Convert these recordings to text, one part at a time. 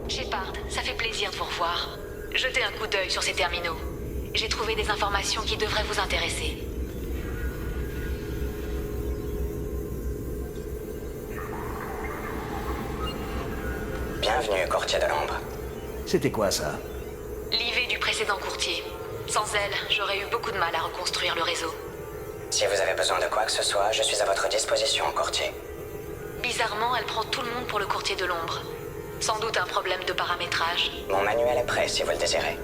Shepard, ça fait plaisir de vous revoir. Jetez un coup d'œil sur ces terminaux. J'ai trouvé des informations qui devraient vous intéresser. Bienvenue, courtier de l'ombre. C'était quoi ça? L'IV du précédent courtier. Sans elle, j'aurais eu beaucoup de mal à reconstruire le réseau. Si vous avez besoin de quoi que ce soit, je suis à votre disposition, courtier. Bizarrement, elle prend tout le monde pour le courtier de l'ombre. Sans doute un problème de paramétrage. Mon manuel est prêt si vous le désirez.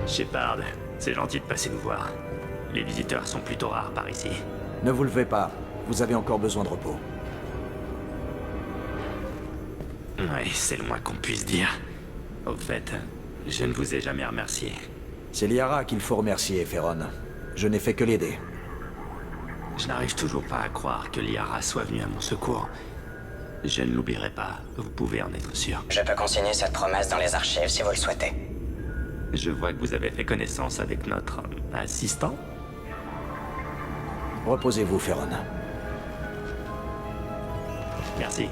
Shepard, c'est gentil de passer nous voir. Les visiteurs sont plutôt rares par ici. Ne vous levez pas, vous avez encore besoin de repos. Oui, c'est le moins qu'on puisse dire. Au fait, je ne vous ai jamais remercié. C'est Liara qu'il faut remercier, Ferron. Je n'ai fait que l'aider. Je n'arrive toujours pas à croire que Liara soit venue à mon secours. Je ne l'oublierai pas, vous pouvez en être sûr. Je peux consigner cette promesse dans les archives si vous le souhaitez. Je vois que vous avez fait connaissance avec notre assistant. Reposez-vous, Ferron. Merci.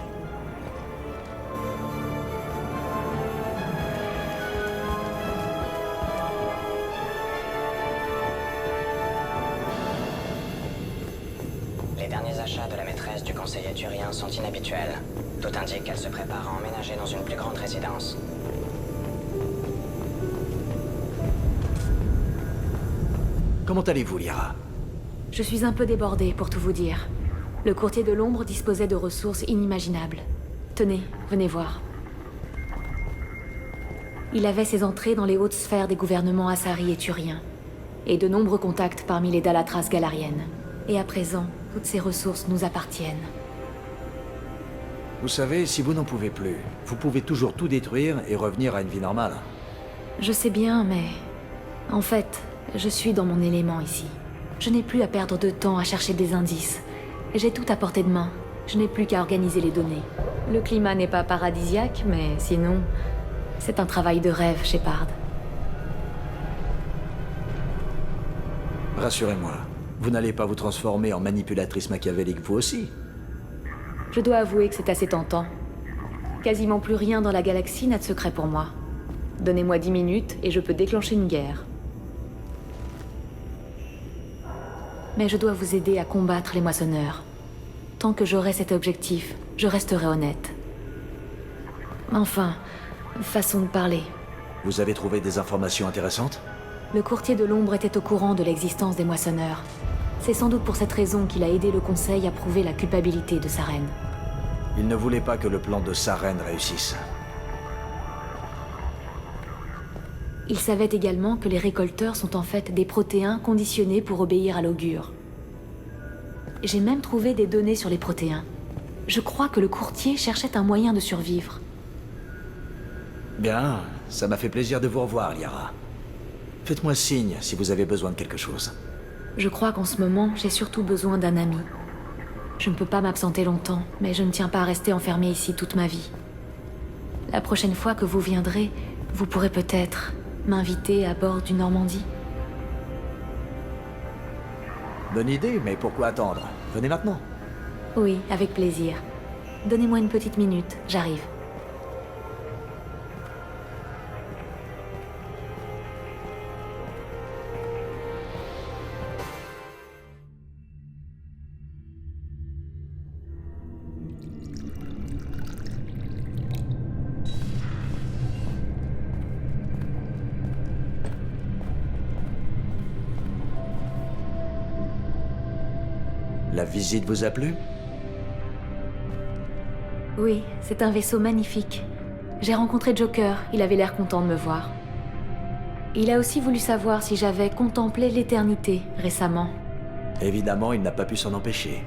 Les derniers achats de la maîtresse du conseiller turien sont inhabituels. Tout indique qu'elle se prépare à emménager dans une plus grande résidence. Comment allez-vous, Liara? Je suis un peu débordée, pour tout vous dire. Le courtier de l'ombre disposait de ressources inimaginables. Tenez, venez voir. Il avait ses entrées dans les hautes sphères des gouvernements Asari et turiens, et de nombreux contacts parmi les Dalatras galariennes. Et à présent, toutes ces ressources nous appartiennent. Vous savez, si vous n'en pouvez plus, vous pouvez toujours tout détruire et revenir à une vie normale. Je sais bien, mais... En fait, je suis dans mon élément ici. Je n'ai plus à perdre de temps à chercher des indices. J'ai tout à portée de main. Je n'ai plus qu'à organiser les données. Le climat n'est pas paradisiaque, mais sinon... C'est un travail de rêve, Shepard. Rassurez-moi, vous n'allez pas vous transformer en manipulatrice machiavélique vous aussi. Je dois avouer que c'est assez tentant. Quasiment plus rien dans la galaxie n'a de secret pour moi. Donnez-moi 10 minutes et je peux déclencher une guerre. Mais je dois vous aider à combattre les moissonneurs. Tant que j'aurai cet objectif, je resterai honnête. Enfin, façon de parler. Vous avez trouvé des informations intéressantes? Le courtier de l'ombre était au courant de l'existence des moissonneurs. C'est sans doute pour cette raison qu'il a aidé le Conseil à prouver la culpabilité de Saren. Il ne voulait pas que le plan de Saren réussisse. Il savait également que les récolteurs sont en fait des protéins conditionnés pour obéir à l'augure. J'ai même trouvé des données sur les protéins. Je crois que le courtier cherchait un moyen de survivre. Bien, ça m'a fait plaisir de vous revoir, Liara. Faites-moi signe si vous avez besoin de quelque chose. Je crois qu'en ce moment, j'ai surtout besoin d'un ami. Je ne peux pas m'absenter longtemps, mais je ne tiens pas à rester enfermée ici toute ma vie. La prochaine fois que vous viendrez, vous pourrez peut-être m'inviter à bord du Normandie. Bonne idée, mais pourquoi attendre? Venez maintenant. Oui, avec plaisir. Donnez-moi une petite minute, j'arrive. La visite vous a plu? Oui, c'est un vaisseau magnifique. J'ai rencontré Joker, il avait l'air content de me voir. Il a aussi voulu savoir si j'avais contemplé l'éternité récemment. Évidemment, il n'a pas pu s'en empêcher.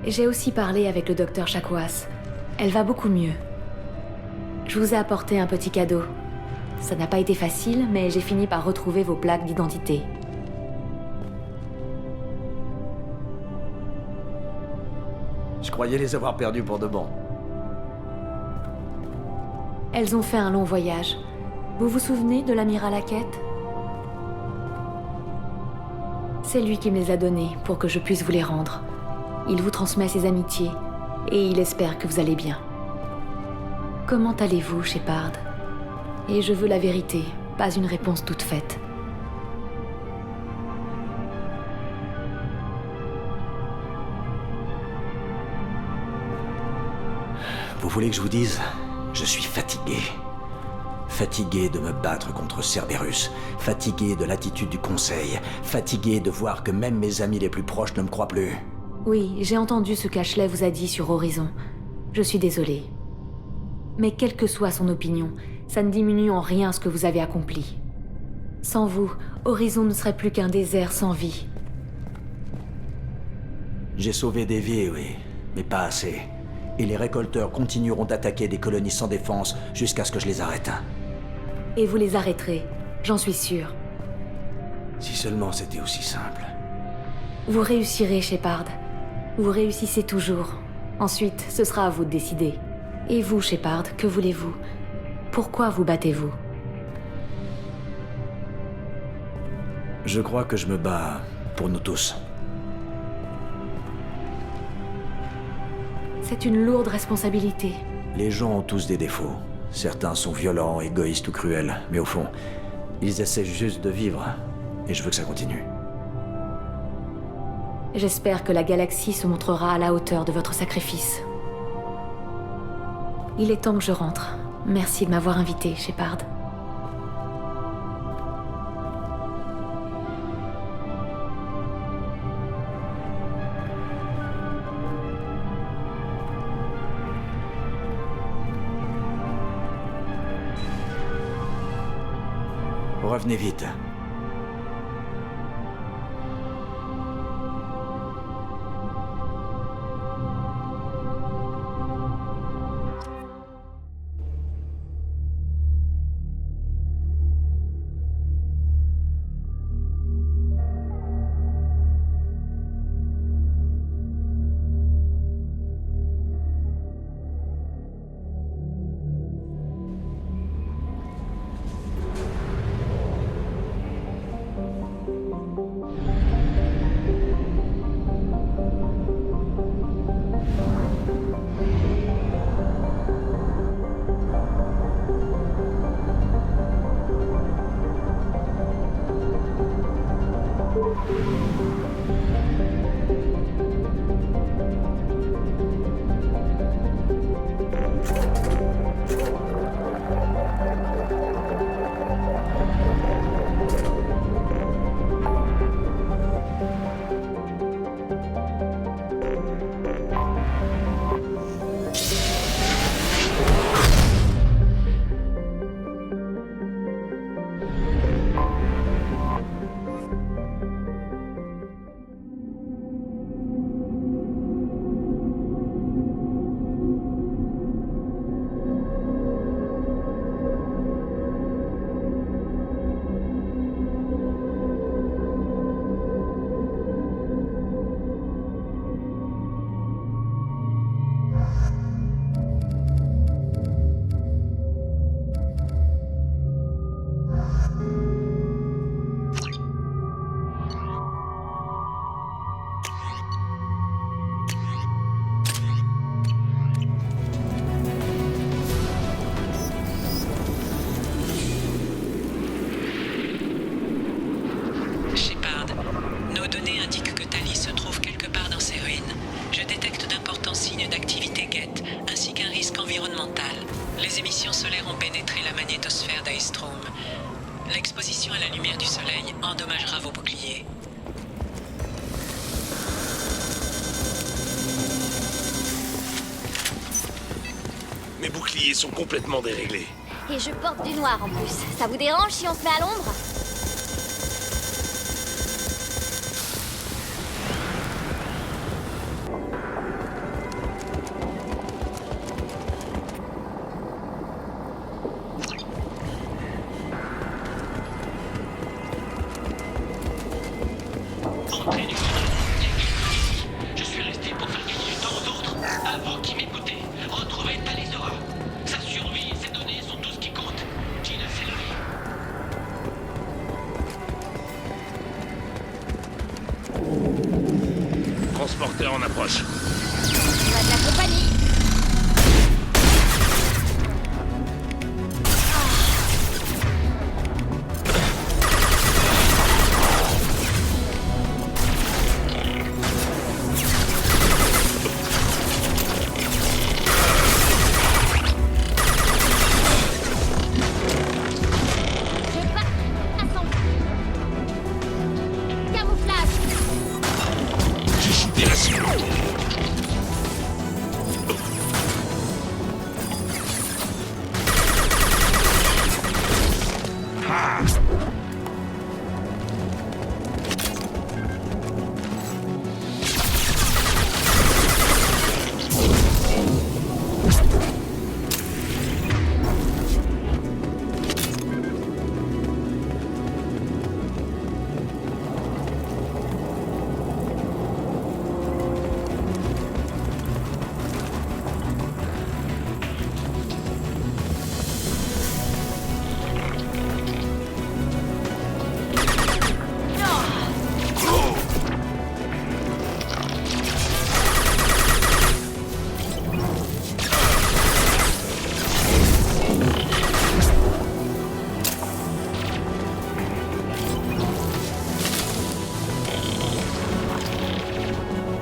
J'ai aussi parlé avec le docteur Chakwas. Elle va beaucoup mieux. Je vous ai apporté un petit cadeau. Ça n'a pas été facile, mais j'ai fini par retrouver vos plaques d'identité. Je croyais les avoir perdus pour de bon. Elles ont fait un long voyage. Vous vous souvenez de l'amiral Hackett? C'est lui qui me les a donnés pour que je puisse vous les rendre. Il vous transmet ses amitiés et il espère que vous allez bien. Comment allez-vous, Shepard? Et je veux la vérité, pas une réponse toute faite. Vous voulez que je vous dise? Je suis fatigué. Fatigué de me battre contre Cerberus. Fatigué de l'attitude du Conseil. Fatigué de voir que même mes amis les plus proches ne me croient plus. Oui, j'ai entendu ce qu'Ashley vous a dit sur Horizon. Je suis désolée. Mais quelle que soit son opinion, ça ne diminue en rien ce que vous avez accompli. Sans vous, Horizon ne serait plus qu'un désert sans vie. J'ai sauvé des vies, oui, mais pas assez. Et les récolteurs continueront d'attaquer des colonies sans défense jusqu'à ce que je les arrête. Et vous les arrêterez, j'en suis sûre. Si seulement c'était aussi simple. Vous réussirez, Shepard. Vous réussissez toujours. Ensuite, ce sera à vous de décider. Et vous, Shepard, que voulez-vous? Pourquoi vous battez-vous? Je crois que je me bats pour nous tous. C'est une lourde responsabilité. Les gens ont tous des défauts. Certains sont violents, égoïstes ou cruels, mais au fond, ils essaient juste de vivre. Et je veux que ça continue. J'espère que la galaxie se montrera à la hauteur de votre sacrifice. Il est temps que je rentre. Merci de m'avoir invité, Shepard. Revenez vite. vos boucliers. Mes boucliers sont complètement déréglés. Et je porte du noir en plus. Ça vous dérange si on se met à l'ombre? Entrez du côté. Je suis resté pour faire gagner du temps aux autres. À vous qui m'écoutez, retrouvez Talisora. Sa survie et ses données sont tout ce qui compte. Gina, c'est lui. Transporteur en approche. On a de la compagnie. Je passe en camouflage. J'ai shooté la cible.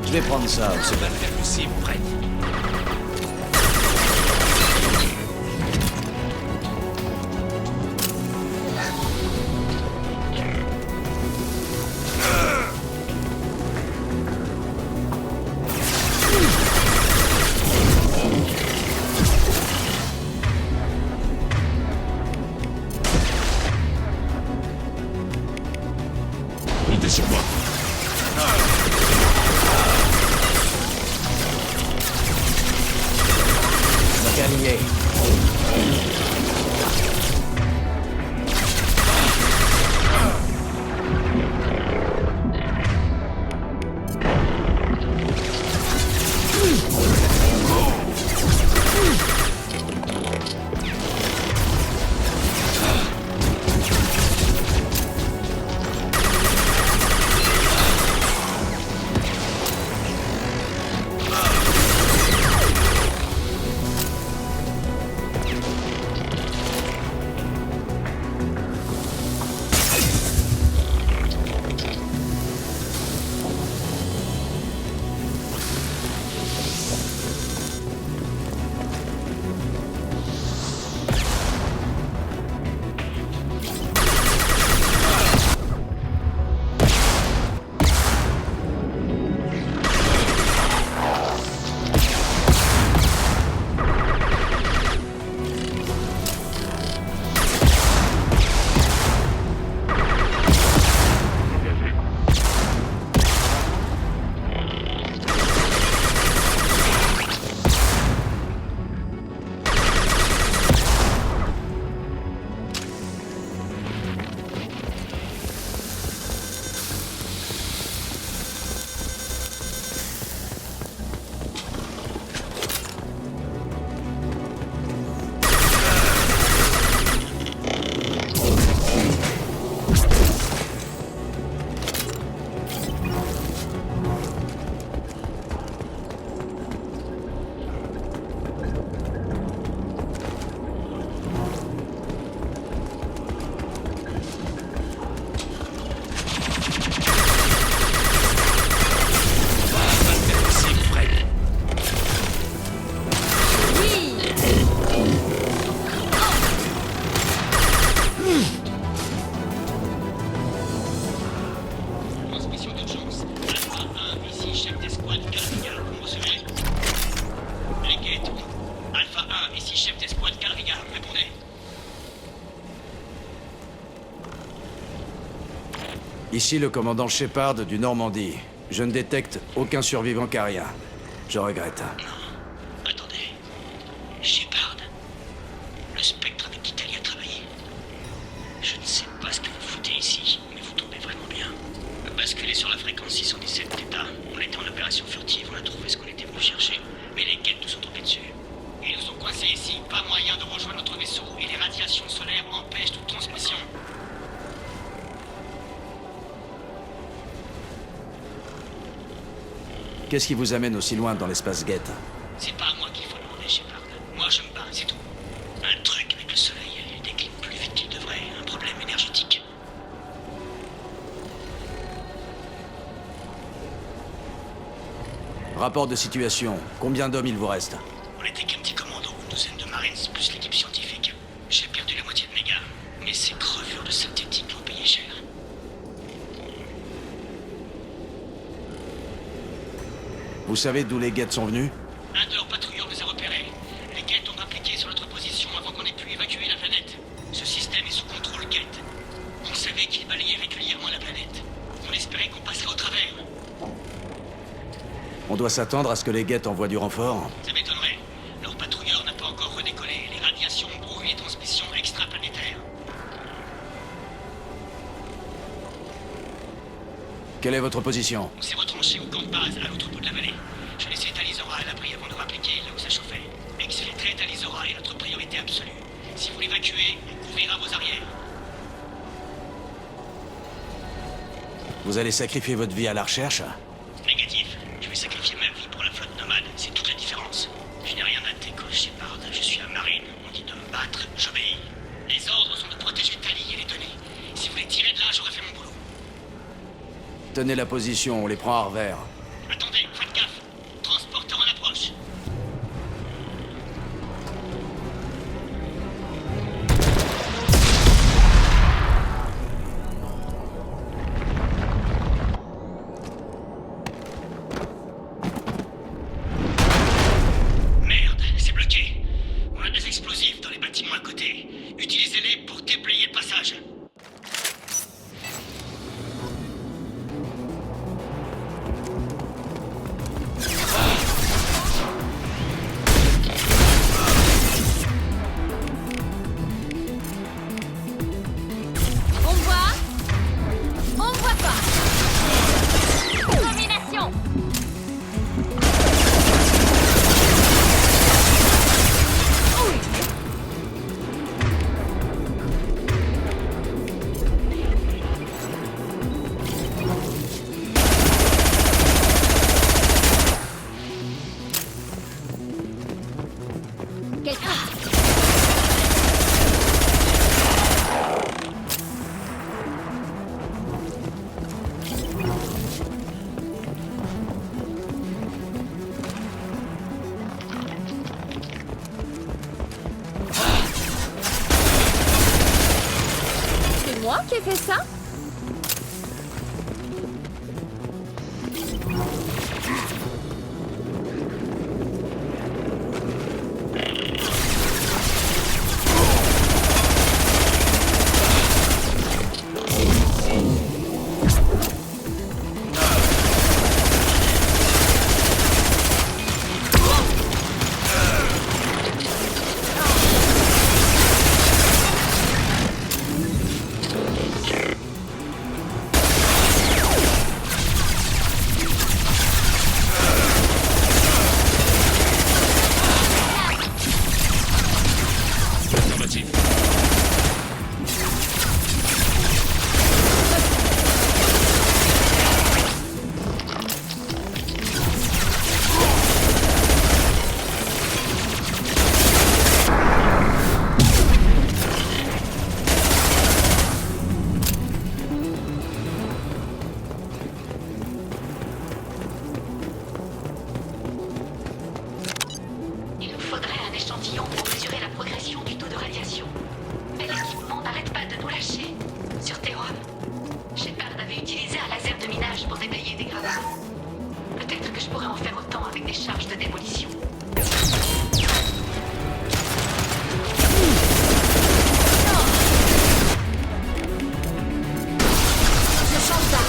Je vais prendre ça. C'est pas bien possible, prête. Montez sur moi. Aligné. Ici le commandant Shepard du Normandie. Je ne détecte aucun survivant carien. Je regrette. Attendez. Shepard. Le spectre avec qui Tali a travaillé. Je ne sais pas ce que vous foutez ici, mais vous tombez vraiment bien. Basculez sur la fréquence 617 Theta. On était en opération furtive, on a trouvé ce qu'on était venu chercher. Mais les guettes nous sont tombés dessus. Ils nous ont coincés ici, pas moyen de rejoindre notre vaisseau, et les radiations solaires empêchent toute transmission. Qu'est-ce qui vous amène aussi loin dans l'espace Gate? C'est pas à moi qu'il faut demander, Shepard. Moi, je me bats, c'est tout. Un truc avec le soleil, il décline plus vite qu'il devrait. Un problème énergétique. Rapport de situation. Combien d'hommes il vous reste? On était qu'un petit commando, une douzaine de Marines, plus l'équipe scientifique. J'ai perdu la moitié de mes gars. Mais ces crevures de synthétique l'ont payé cher. Vous savez d'où les Gates sont venus? Un de leurs patrouilleurs nous a repérés. Les Gate ont appliqué sur notre position avant qu'on ait pu évacuer la planète. Ce système est sous contrôle Gate. On savait qu'ils balayaient régulièrement la planète. On espérait qu'on passerait au travers. On doit s'attendre à ce que les Gates envoient du renfort? Ça m'étonnerait. Leur patrouilleur n'a pas encore redécollé. Les radiations, bruit et transmission extraplanétaires. Quelle est votre position? On s'est retranché au camp de base à l'autre bout de la vallée. Je laissais Talizora à l'abri avant de rappliquer là où ça chauffait. Exfiltrer Talizora est notre priorité absolue. Si vous l'évacuez, on couvrira vos arrières. Vous allez sacrifier votre vie à la recherche? Négatif. Je vais sacrifier ma vie pour la flotte nomade. C'est toute la différence. Je n'ai rien à déco, Shepard. Je suis un marine. On dit de me battre, j'obéis. Les ordres sont de protéger Tali et les données. Si vous les tirez de là, j'aurais fait mon boulot. Tenez la position, on les prend à revers. Attendez, faites gaffe. Transporteur en approche. Merde, c'est bloqué. On a des explosifs dans les bâtiments à côté. Utilisez-les pour déblayer le passage. On me voit? On me voit pas. Domination. Quelqu'un. C'est moi qui ai fait ça? change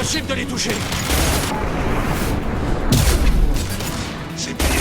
Impossible de les toucher. C'est plié.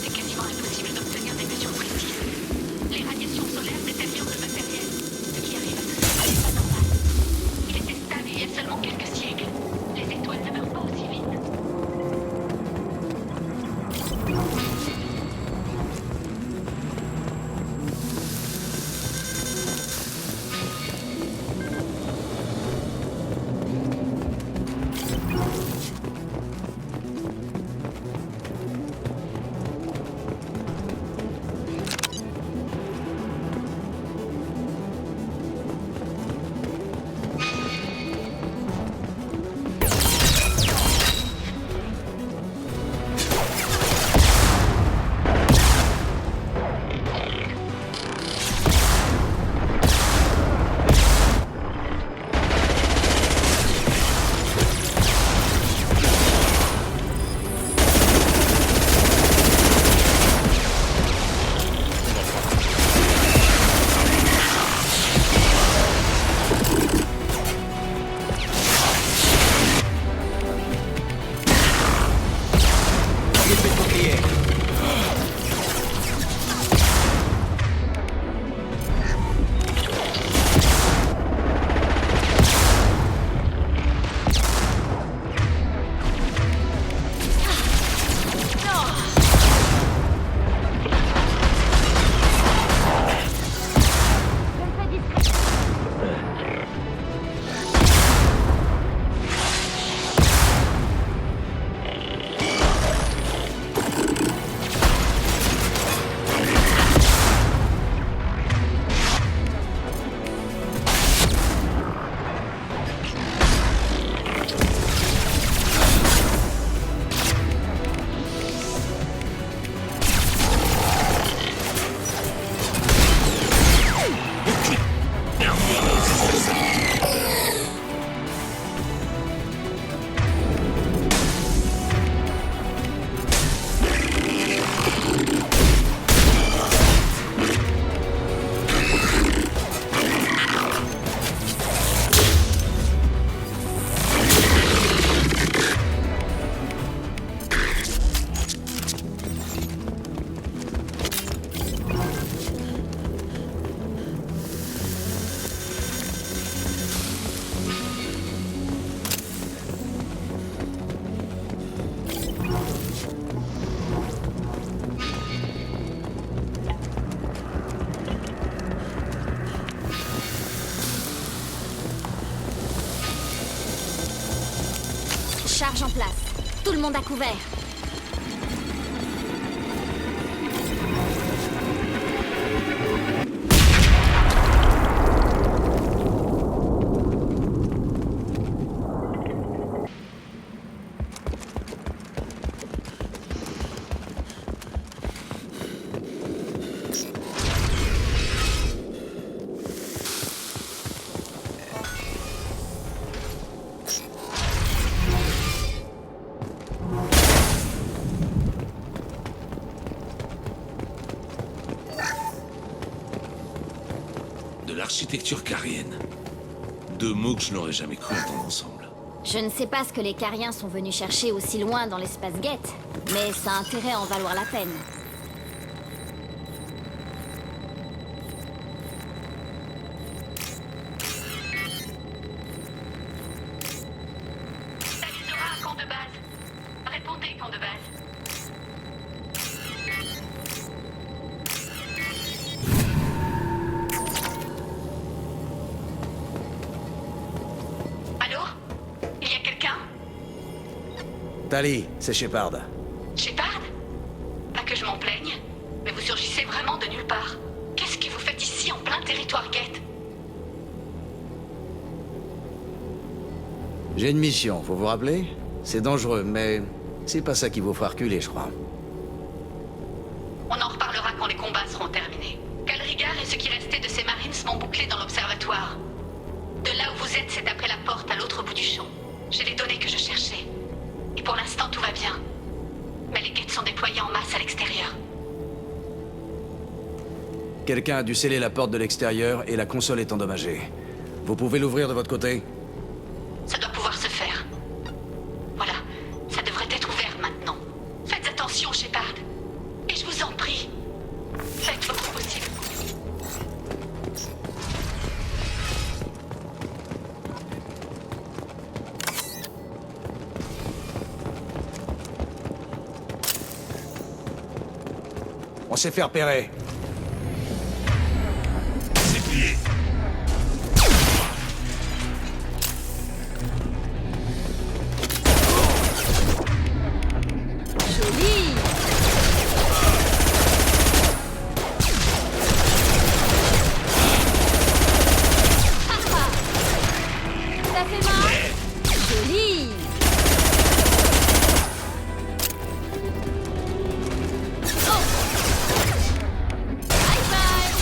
C'est quasiment impossible d'obtenir des mesures précises. Les radiations solaires détériorent le matériel. Ce qui arrive à ce stade n'est pas normal. Il était stable il y a seulement quelques siècles. Les étoiles ne meurent pas aussi vite. Charge en place. Tout le monde à couvert. L'architecture carienne. Deux mots que je n'aurais jamais cru entendre ensemble. Je ne sais pas ce que les Cariens sont venus chercher aussi loin dans l'espace-guette, mais ça a intérêt à en valoir la peine. Salut, camp de base. Répondez, camp de base. a quelqu'un? Tali, c'est Shepard. Shepard? Pas que je m'en plaigne, mais vous surgissez vraiment de nulle part. Qu'est-ce que vous faites ici en plein territoire Geth? J'ai une mission, faut vous rappeler? C'est dangereux, mais c'est pas ça qui vous fera reculer, je crois. On en reparlera quand les combats seront terminés. Calrigar et ce qui restait de ses marines m'ont bouclé dans l'observatoire. De là où vous êtes, c'est après la porte à l'autre bout du champ. J'ai les données que je cherchais. Et pour l'instant, tout va bien. Mais les Geth sont déployés en masse à l'extérieur. Quelqu'un a dû sceller la porte de l'extérieur et la console est endommagée. Vous pouvez l'ouvrir de votre côté? Ça doit pouvoir se faire. Voilà, ça devrait être ouvert maintenant. Faites attention, Shepard. Et je vous en prie, faites votre possible. On s'est fait repérer. C'est plié. Joli. Ça fait mal? Joli. Oh. Bye bye.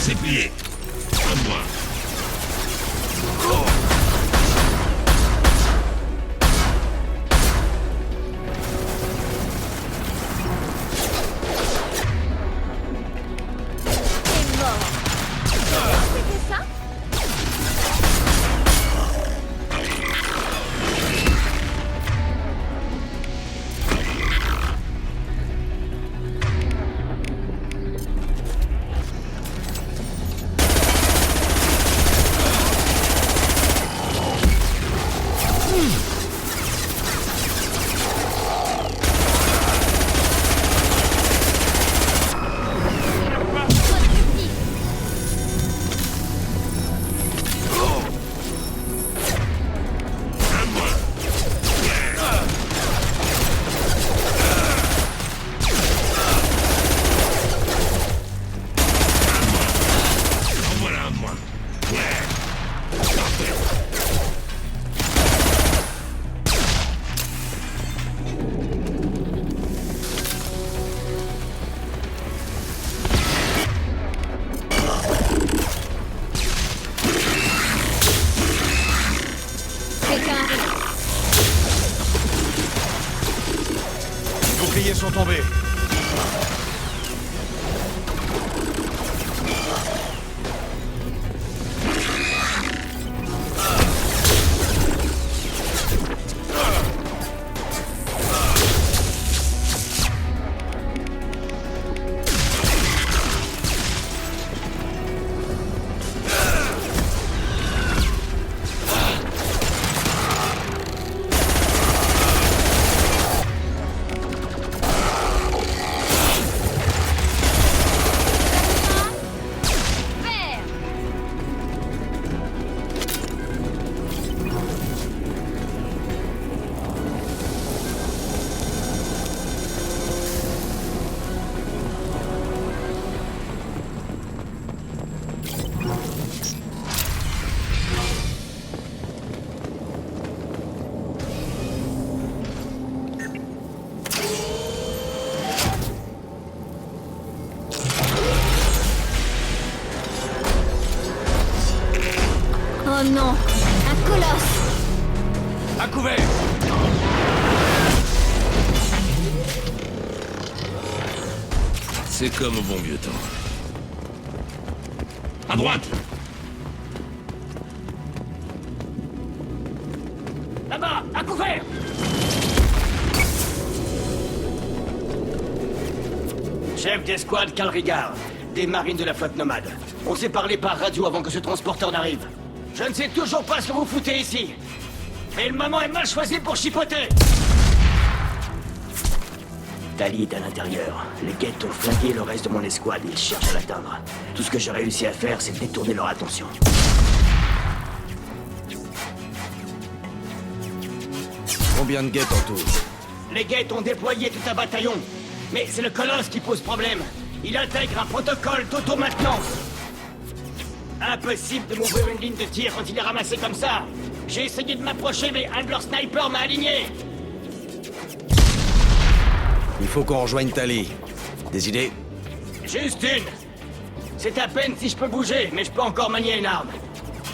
C'est plié. À moi. C'est mort. C'était ça? En voilà un de moins. Quelqu'un arrive. Les boucliers sont tombés. Vert. Oh non, un colosse. À couvert! C'est comme au bon vieux temps. À droite! Là-bas, à couvert! Chef d'escouade Calrigar, des marines de la flotte nomade. On s'est parlé par radio avant que ce transporteur n'arrive. Je ne sais toujours pas ce que vous foutez ici. Mais le moment est mal choisi pour chipoter. Tali est à l'intérieur. Les Geth ont flingué le reste de mon escouade et ils cherchent à l'atteindre. Tout ce que j'ai réussi à faire, c'est détourner leur attention. Combien de Geth en tout? Les Geth ont déployé tout un bataillon. Mais c'est le Colosse qui pose problème. Il intègre un protocole d'auto-maintenance. Impossible de m'ouvrir une ligne de tir quand il est ramassé comme ça. J'ai essayé de m'approcher, mais un de leurs snipers m'a aligné. Il faut qu'on rejoigne Tali. Des idées? Juste une. C'est à peine si je peux bouger, mais je peux encore manier une arme.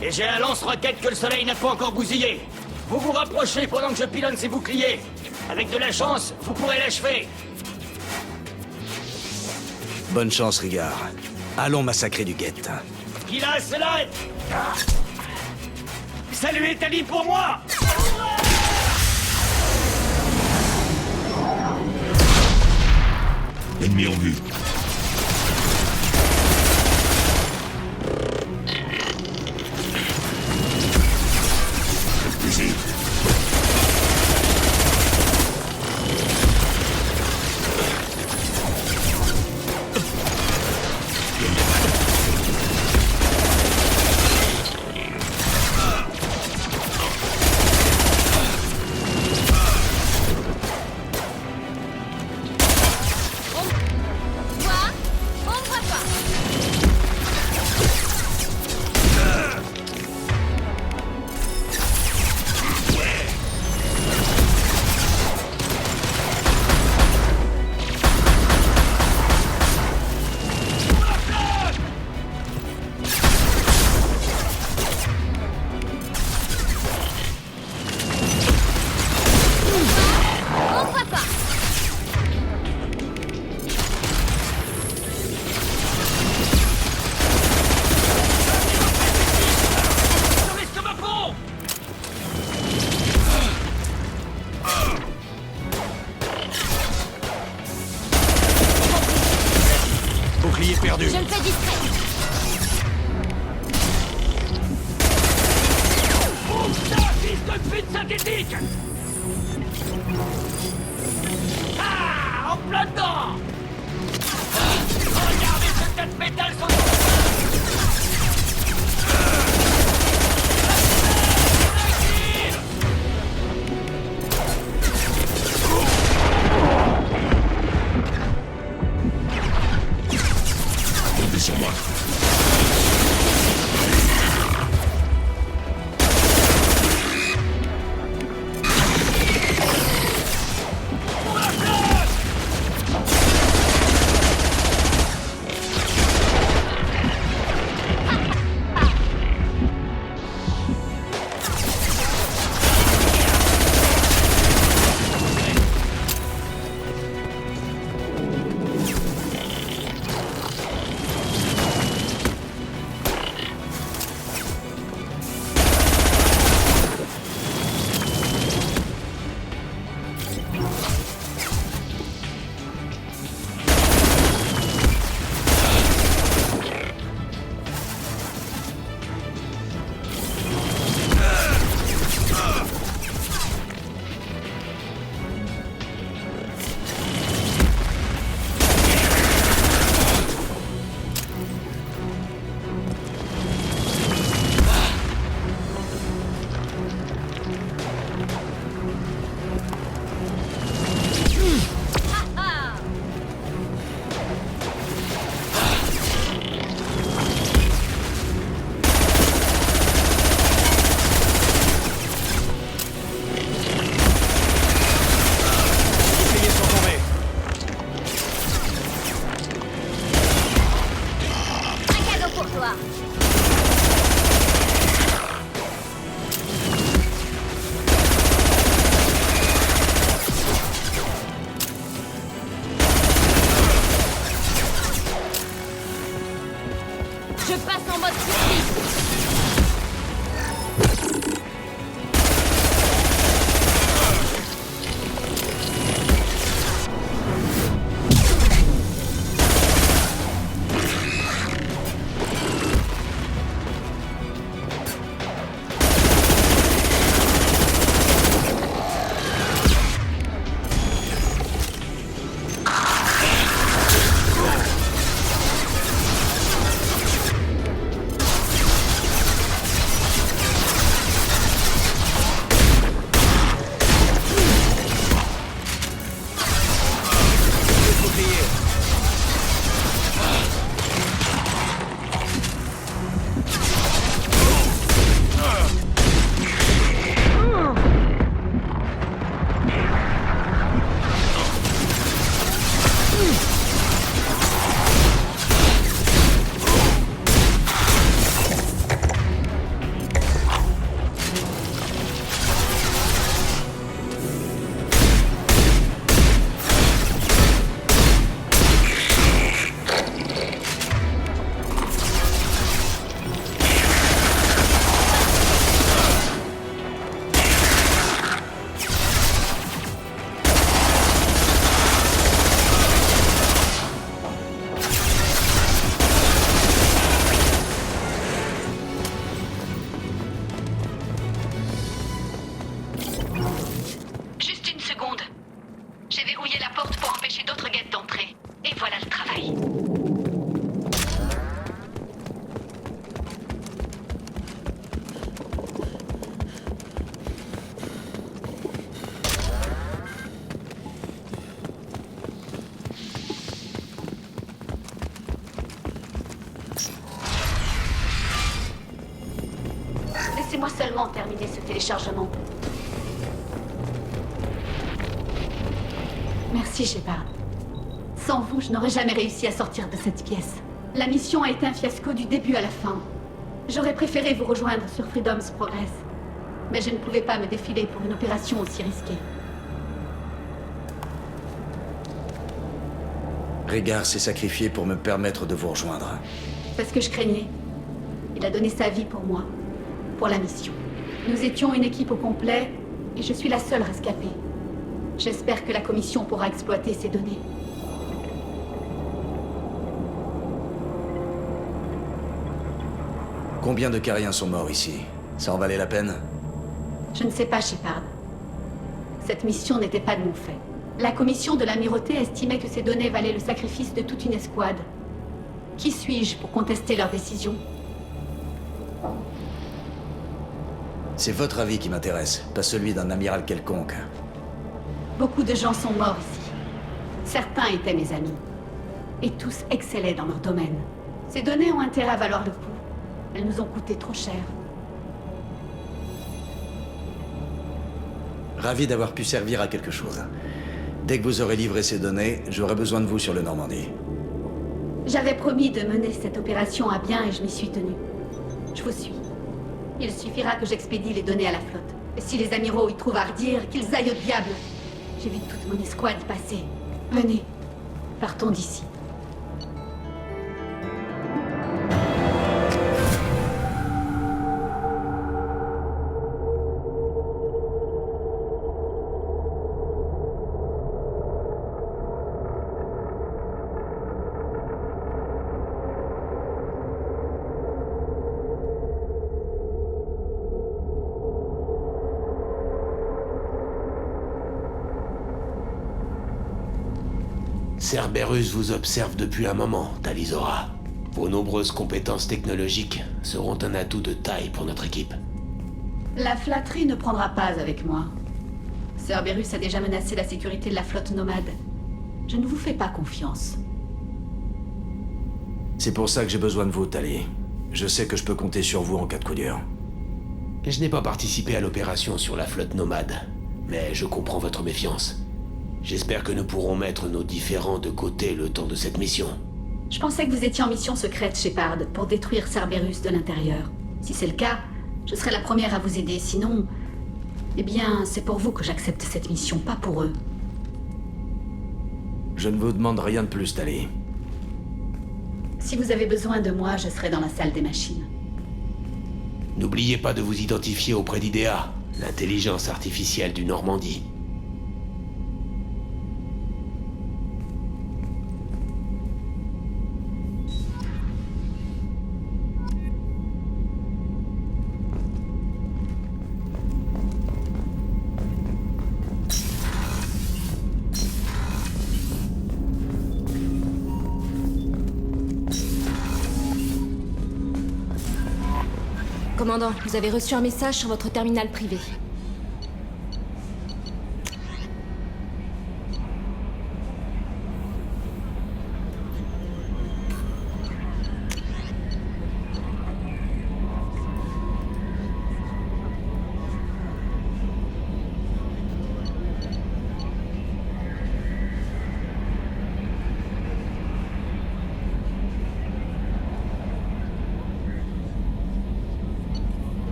Et j'ai un lance-roquette que le soleil n'a pas encore bousillé. Vous vous rapprochez pendant que je pilonne ces boucliers. Avec de la chance, vous pourrez l'achever. Bonne chance, Rigard. Allons massacrer du Geth. Il a cela. Saluez Tali pour moi. Ennemi en vue. Plaisir. Bouclier perdu. Je le fais discret. Fils de pute synthétique. Ah, en plein dedans. Regardez ce tas de métal sur Comptez sur moi. passe en mode survie. Juste une seconde. J'ai verrouillé la porte pour empêcher d'autres guettes d'entrer. Et voilà le travail. Laissez-moi seulement terminer ce téléchargement. Merci, Shepard. Sans vous, je n'aurais jamais réussi à sortir de cette pièce. La mission a été un fiasco du début à la fin. J'aurais préféré vous rejoindre sur Freedom's Progress. Mais je ne pouvais pas me défiler pour une opération aussi risquée. Régard s'est sacrifié pour me permettre de vous rejoindre. Parce que je craignais. Il a donné sa vie pour moi. Pour la mission. Nous étions une équipe au complet, et je suis la seule rescapée. J'espère que la commission pourra exploiter ces données. Combien de Cariens sont morts ici? Ça en valait la peine? Je ne sais pas, Shepard. Cette mission n'était pas de mon fait. La commission de l'Amirauté estimait que ces données valaient le sacrifice de toute une escouade. Qui suis-je pour contester leur décision? C'est votre avis qui m'intéresse, pas celui d'un amiral quelconque. Beaucoup de gens sont morts ici. Certains étaient mes amis. Et tous excellaient dans leur domaine. Ces données ont intérêt à valoir le coup. Elles nous ont coûté trop cher. Ravi d'avoir pu servir à quelque chose. Dès que vous aurez livré ces données, j'aurai besoin de vous sur le Normandie. J'avais promis de mener cette opération à bien et je m'y suis tenue. Je vous suis. Il suffira que j'expédie les données à la flotte. Et si les amiraux y trouvent à redire, qu'ils aillent au diable. J'ai vu toute mon escouade y passer. Venez, partons d'ici. Cerberus vous observe depuis un moment, Talizora. Vos nombreuses compétences technologiques seront un atout de taille pour notre équipe. La flatterie ne prendra pas avec moi. Cerberus a déjà menacé la sécurité de la flotte nomade. Je ne vous fais pas confiance. C'est pour ça que j'ai besoin de vous, Tali. Je sais que je peux compter sur vous en cas de coup dur. Je n'ai pas participé à l'opération sur la flotte nomade, mais je comprends votre méfiance. J'espère que nous pourrons mettre nos différends de côté le temps de cette mission. Je pensais que vous étiez en mission secrète, Shepard, pour détruire Cerberus de l'intérieur. Si c'est le cas, je serai la première à vous aider. Sinon, eh bien, c'est pour vous que j'accepte cette mission, pas pour eux. Je ne vous demande rien de plus, Tali. Si vous avez besoin de moi, je serai dans la salle des machines. N'oubliez pas de vous identifier auprès d'IDEA, l'intelligence artificielle du Normandie. Commandant, vous avez reçu un message sur votre terminal privé.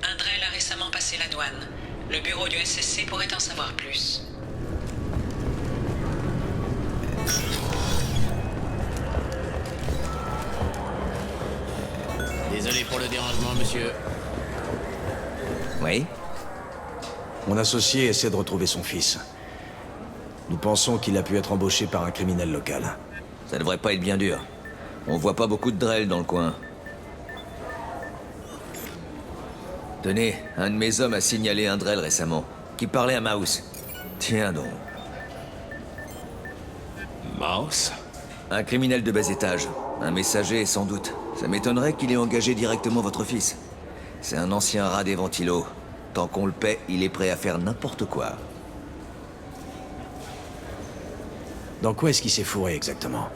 Indrel a récemment passé la douane. Le bureau du SSC pourrait en savoir plus. Désolé pour le dérangement, monsieur. Oui? Mon associé essaie de retrouver son fils. Nous pensons qu'il a pu être embauché par un criminel local. Ça devrait pas être bien dur. On voit pas beaucoup de Drell dans le coin. Tenez, un de mes hommes a signalé un Drell récemment, qui parlait à Mouse. Tiens donc. Mouse? Un criminel de bas étage. Un messager, sans doute. Ça m'étonnerait qu'il ait engagé directement votre fils. C'est un ancien rat des ventilos. Tant qu'on le paie, il est prêt à faire n'importe quoi. Dans quoi est-ce qu'il s'est fourré exactement?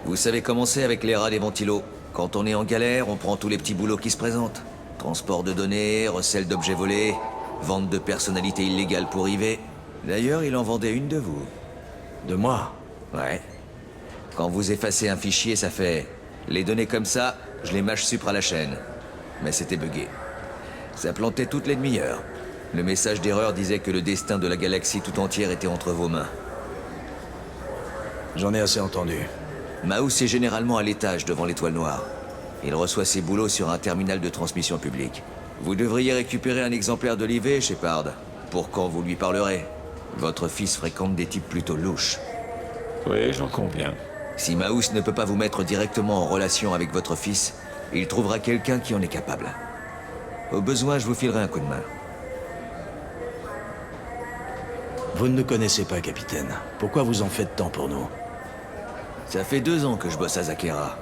Vous savez comment c'est avec les rats des ventilos. Quand on est en galère, on prend tous les petits boulots qui se présentent. Transport de données, recel d'objets volés, vente de personnalités illégales pour IV. D'ailleurs, il en vendait une de vous. De moi? Ouais. Quand vous effacez un fichier, ça fait... Les données comme ça, je les mâche supra la chaîne. Mais c'était buggé. Ça plantait toutes les demi-heures. Le message d'erreur disait que le destin de la galaxie tout entière était entre vos mains. J'en ai assez entendu. Mouse est généralement à l'étage devant l'étoile noire. Il reçoit ses boulots sur un terminal de transmission publique. Vous devriez récupérer un exemplaire de l'IV, Shepard, pour quand vous lui parlerez. Votre fils fréquente des types plutôt louches. Oui, j'en conviens. Si Mouse ne peut pas vous mettre directement en relation avec votre fils, il trouvera quelqu'un qui en est capable. Au besoin, je vous filerai un coup de main. Vous ne nous connaissez pas, capitaine. Pourquoi vous en faites tant pour nous? Ça fait 2 ans que je bosse à Zakera.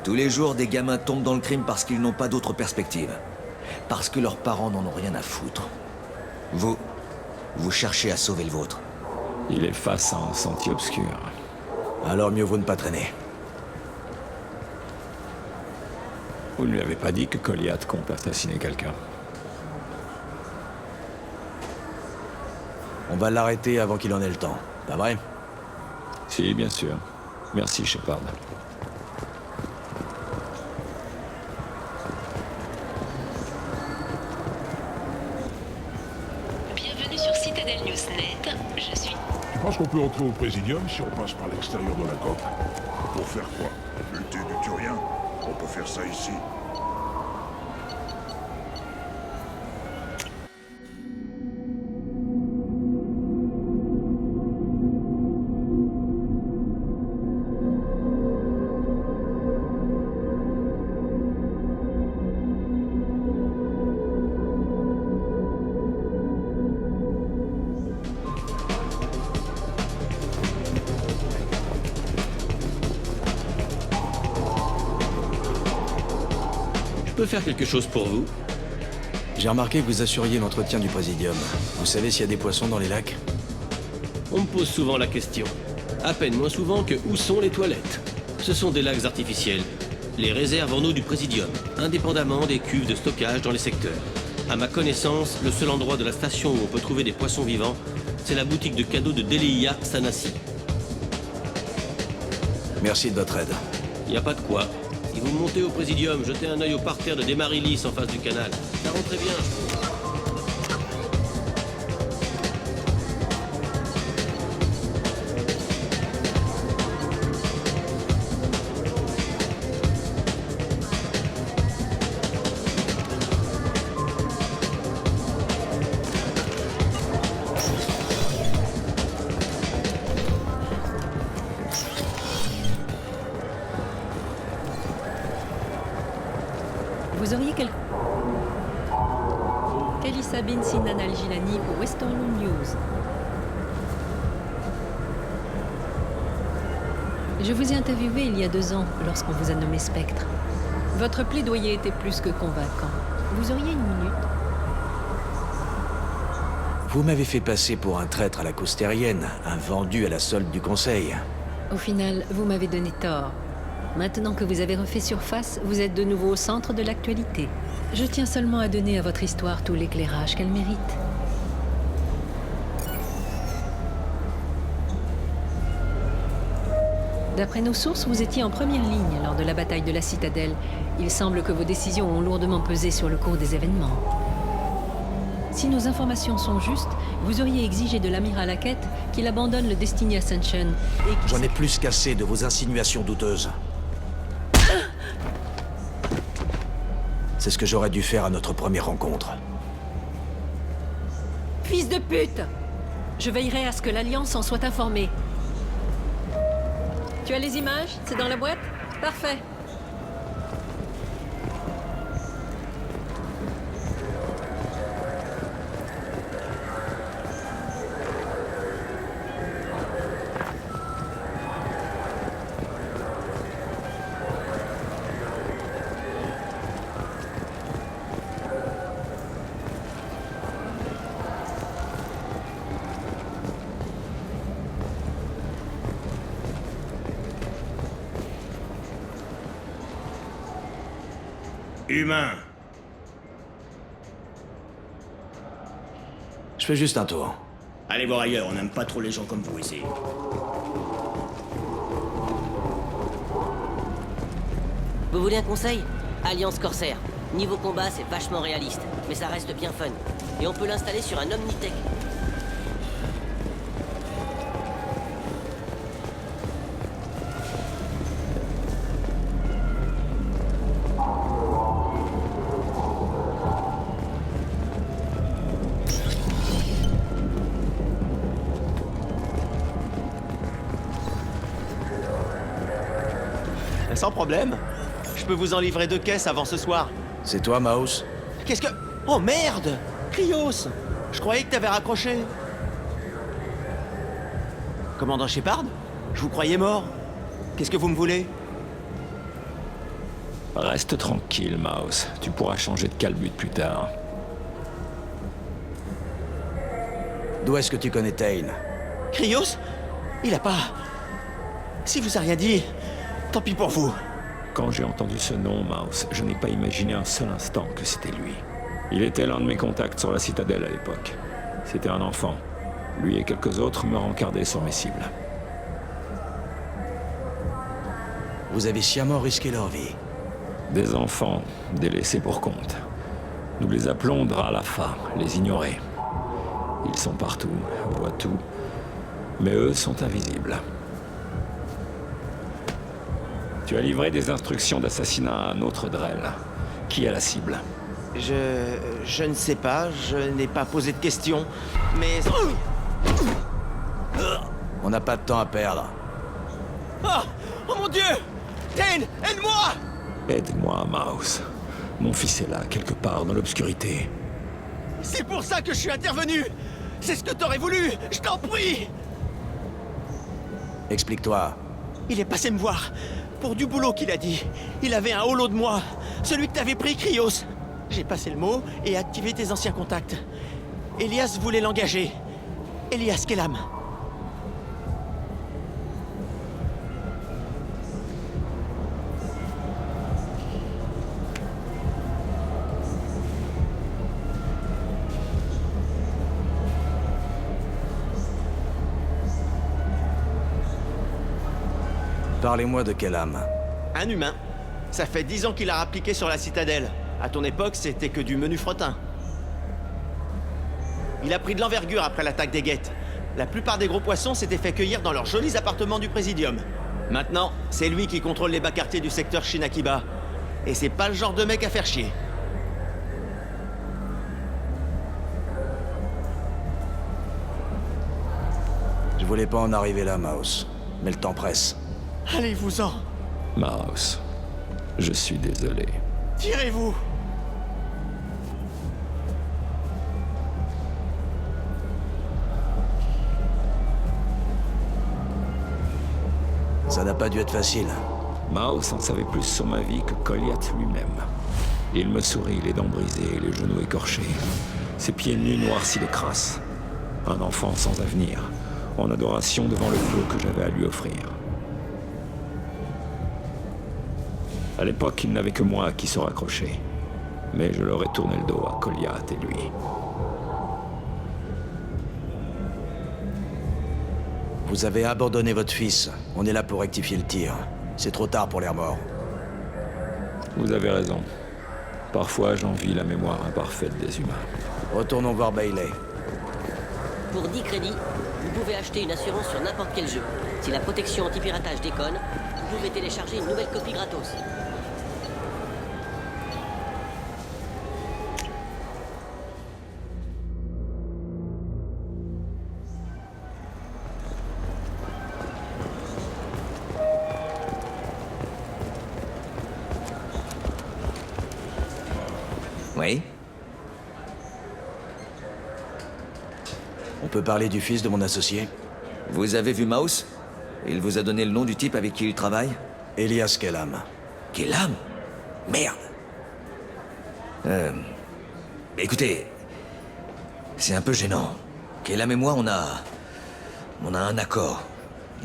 Tous les jours, des gamins tombent dans le crime parce qu'ils n'ont pas d'autre perspective. Parce que leurs parents n'en ont rien à foutre. Vous cherchez à sauver le vôtre. Il est face à un sentier obscur. Alors mieux vaut ne pas traîner. Vous ne lui avez pas dit que Goliath compte assassiner quelqu'un? On va l'arrêter avant qu'il en ait le temps, pas vrai? Si, bien sûr. Merci, Shepard. Bienvenue sur Citadel Newsnet. Je suis... Tu penses qu'on peut entrer au Présidium si on passe par l'extérieur de la coque? Pour faire quoi? Lutter du Turien? On peut faire ça ici. Je peux faire quelque chose pour vous? J'ai remarqué que vous assuriez l'entretien du Présidium. Vous savez s'il y a des poissons dans les lacs? On me pose souvent la question. À peine moins souvent que où sont les toilettes? Ce sont des lacs artificiels. Les réserves en eau du Présidium, indépendamment des cuves de stockage dans les secteurs. À ma connaissance, le seul endroit de la station où on peut trouver des poissons vivants, c'est la boutique de cadeaux de Delia Sanasi. Merci de votre aide. Y a pas de quoi. Si vous montez au Présidium, jetez un œil au parterre de Demarilis en face du canal. Ça rend très bien, je trouve. Vous auriez Kalissa bin Sinan al-Gilani pour Western News. Je vous ai interviewé il y a 2 ans, lorsqu'on vous a nommé Spectre. Votre plaidoyer était plus que convaincant. Vous auriez une minute? Vous m'avez fait passer pour un traître à la Coustérienne, un vendu à la solde du Conseil. Au final, vous m'avez donné tort. Maintenant que vous avez refait surface, vous êtes de nouveau au centre de l'actualité. Je tiens seulement à donner à votre histoire tout l'éclairage qu'elle mérite. D'après nos sources, vous étiez en première ligne lors de la bataille de la Citadelle. Il semble que vos décisions ont lourdement pesé sur le cours des événements. Si nos informations sont justes, vous auriez exigé de l'amiral Hackett qu'il abandonne le Destiny Ascension et... J'en ai plus qu'assez de vos insinuations douteuses. C'est ce que j'aurais dû faire à notre première rencontre. Fils de pute! Je veillerai à ce que l'Alliance en soit informée. Tu as les images? C'est dans la boîte? Parfait. Humain. Je fais juste un tour. Allez voir ailleurs, on n'aime pas trop les gens comme vous ici. Vous voulez un conseil? Alliance Corsair. Niveau combat, c'est vachement réaliste, mais ça reste bien fun. Et on peut l'installer sur un Omnitech. Sans problème. Je peux vous en livrer 2 caisses avant ce soir. C'est toi, Mouse? Qu'est-ce que... Oh merde! Krios! Je croyais que t'avais raccroché. Commandant Shepard? Je vous croyais mort. Qu'est-ce que vous me voulez? Reste tranquille, Mouse. Tu pourras changer de calbut plus tard. D'où est-ce que tu connais Tain? Krios? Il a pas... Si vous a rien dit, tant pis pour vous. Quand j'ai entendu ce nom, Mouse, je n'ai pas imaginé un seul instant que c'était lui. Il était l'un de mes contacts sur la citadelle à l'époque. C'était un enfant. Lui et quelques autres me rencardaient sur mes cibles. Vous avez sciemment risqué leur vie. Des enfants délaissés pour compte. Nous les appelons Dralafa, les ignorés. Ils sont partout, voient tout, mais eux sont invisibles. Tu as livré des instructions d'assassinat à un autre Drell. Qui est la cible? Je ne sais pas, je n'ai pas posé de questions, mais... On n'a pas de temps à perdre. Oh, oh mon Dieu! Dane, aide-moi! Aide-moi, Mouse. Mon fils est là, quelque part, dans l'obscurité. C'est pour ça que je suis intervenu! C'est ce que t'aurais voulu! Je t'en prie! Explique-toi. Il est passé me voir. Pour du boulot qu'il a dit. Il avait un holo de moi. Celui que t'avais pris, Krios. J'ai passé le mot et activé tes anciens contacts. Elias voulait l'engager. Elias Kellam. Parlez-moi de Kellam. Un humain. Ça fait 10 ans qu'il a rappliqué sur la citadelle. À ton époque, c'était que du menu frottin. Il a pris de l'envergure après l'attaque des guettes. La plupart des gros poissons s'étaient fait cueillir dans leurs jolis appartements du Présidium. Maintenant, c'est lui qui contrôle les bas quartiers du secteur Shinakiba. Et c'est pas le genre de mec à faire chier. Je voulais pas en arriver là, Mouse. Mais le temps presse. Allez-vous-en. Mouse, je suis désolé. Tirez-vous. Ça n'a pas dû être facile. Mouse en savait plus sur ma vie que Goliath lui-même. Il me sourit, les dents brisées, les genoux écorchés. Ses pieds nus noircis de crasse. Un enfant sans avenir, en adoration devant le flot que j'avais à lui offrir. À l'époque, il n'avait que moi à qui se raccrocher. Mais je leur ai tourné le dos à Goliath et lui. Vous avez abandonné votre fils. On est là pour rectifier le tir. C'est trop tard pour l'air mort. Vous avez raison. Parfois, j'envie la mémoire imparfaite des humains. Retournons voir Bailey. Pour 10 crédits, vous pouvez acheter une assurance sur n'importe quel jeu. Si la protection anti-piratage déconne, vous pouvez télécharger une nouvelle copie gratos. Oui? On peut parler du fils de mon associé? Vous avez vu Mouse? Il vous a donné le nom du type avec qui il travaille? Elias Kellam. Kellam? Merde! Écoutez, c'est un peu gênant. Kellam et moi, on a un accord.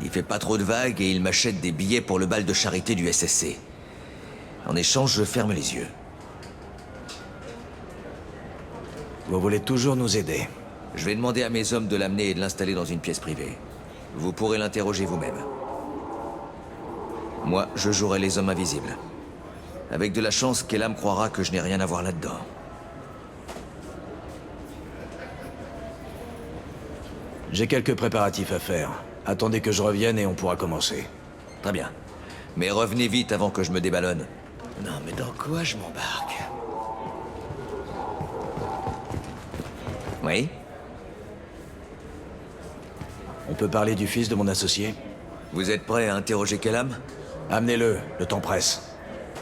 Il fait pas trop de vagues et il m'achète des billets pour le bal de charité du SSC. En échange, je ferme les yeux. Vous voulez toujours nous aider. Je vais demander à mes hommes de l'amener et de l'installer dans une pièce privée. Vous pourrez l'interroger vous-même. Moi, je jouerai les hommes invisibles. Avec de la chance, Kellam croira que je n'ai rien à voir là-dedans. J'ai quelques préparatifs à faire. Attendez que je revienne et on pourra commencer. Très bien. Mais revenez vite avant que je me déballonne. Non, mais dans quoi je m'embarque? Oui? On peut parler du fils de mon associé? Vous êtes prêt à interroger Kellam? Amenez-le, le temps presse.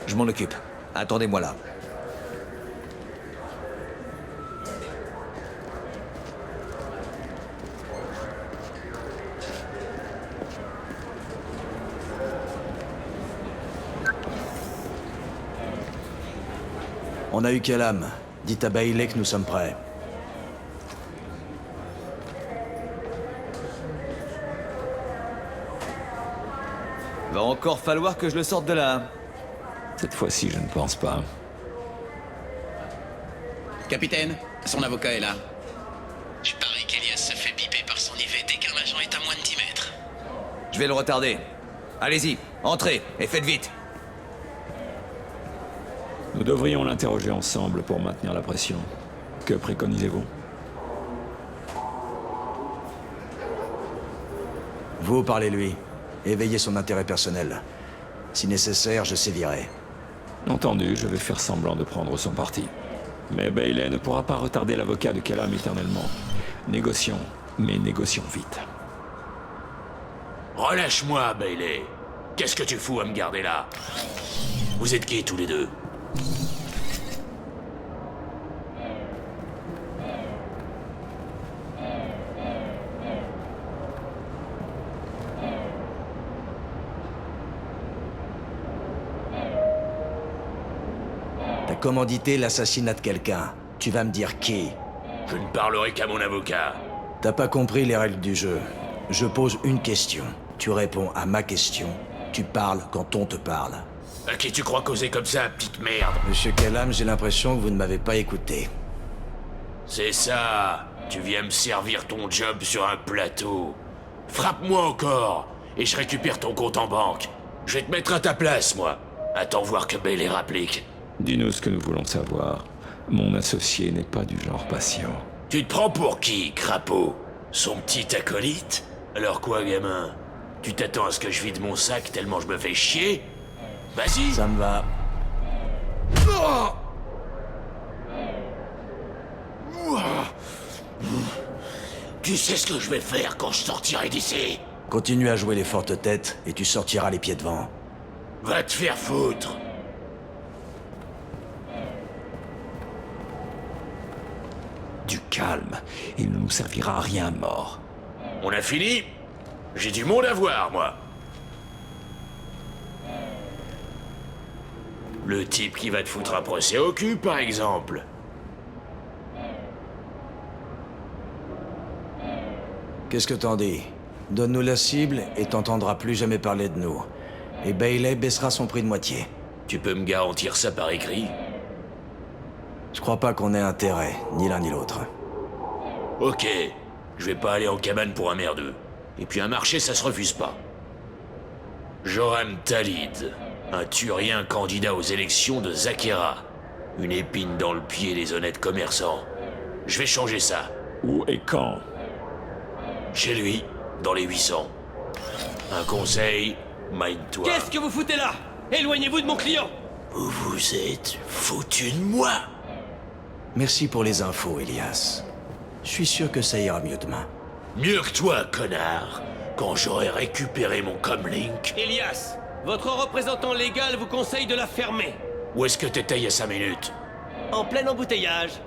Je m'en occupe. Attendez-moi là. On a eu Kellam. Dites à Bailey que nous sommes prêts. Va encore falloir que je le sorte de là. Cette fois-ci, je ne pense pas. Capitaine, son avocat est là. Je parie qu'Elias se fait biper par son IV dès qu'un agent est à moins de 10 mètres. Je vais le retarder. Allez-y, entrez, et faites vite. Nous devrions l'interroger ensemble pour maintenir la pression. Que préconisez-vous? Vous parlez-lui. Éveillez son intérêt personnel. Si nécessaire, je sévirai. Entendu, je vais faire semblant de prendre son parti. Mais Bailey ne pourra pas retarder l'avocat de Kellam éternellement. Négocions, mais négocions vite. Relâche-moi, Bailey. Qu'est-ce que tu fous à me garder là? Vous êtes qui, tous les deux? T'as commandité l'assassinat de quelqu'un. Tu vas me dire qui? Je ne parlerai qu'à mon avocat. T'as pas compris les règles du jeu. Je pose une question. Tu réponds à ma question. Tu parles quand on te parle. À qui tu crois causer comme ça, petite merde? Monsieur Kellam, j'ai l'impression que vous ne m'avez pas écouté. C'est ça. Tu viens me servir ton job sur un plateau. Frappe-moi encore, et je récupère ton compte en banque. Je vais te mettre à ta place, moi. Attends voir que Bailey rapplique. Dis-nous ce que nous voulons savoir. Mon associé n'est pas du genre patient. Tu te prends pour qui, crapaud? Son petit acolyte? Alors quoi, gamin? Tu t'attends à ce que je vide mon sac tellement je me fais chier? Vas-y. Ça me va. Tu sais ce que je vais faire quand je sortirai d'ici? Continue à jouer les fortes têtes et tu sortiras les pieds devant. Va te faire foutre. Du calme. Il ne nous servira à rien, mort. On a fini? J'ai du monde à voir, moi. Le type qui va te foutre un procès au cul, par exemple. Qu'est-ce que t'en dis? Donne-nous la cible et t'entendras plus jamais parler de nous. Et Bailey baissera son prix de moitié. Tu peux me garantir ça par écrit? Je crois pas qu'on ait intérêt, ni l'un ni l'autre. Ok, je vais pas aller en cabane pour un merdeux. Et puis un marché, ça se refuse pas. Joram Talid, un Turien candidat aux élections de Zakera. Une épine dans le pied des honnêtes commerçants. Je vais changer ça. Où et quand? Chez lui, dans les 800. Un conseil, mind-toi. Qu'est-ce que vous foutez là? Éloignez-vous de mon client! Vous vous êtes foutu de moi? Merci pour les infos, Elias. Je suis sûr que ça ira mieux demain. Mieux que toi, connard. Quand j'aurai récupéré mon comlink. Elias, votre représentant légal vous conseille de la fermer. Où est-ce que t'étais il y a 5 minutes? En plein embouteillage.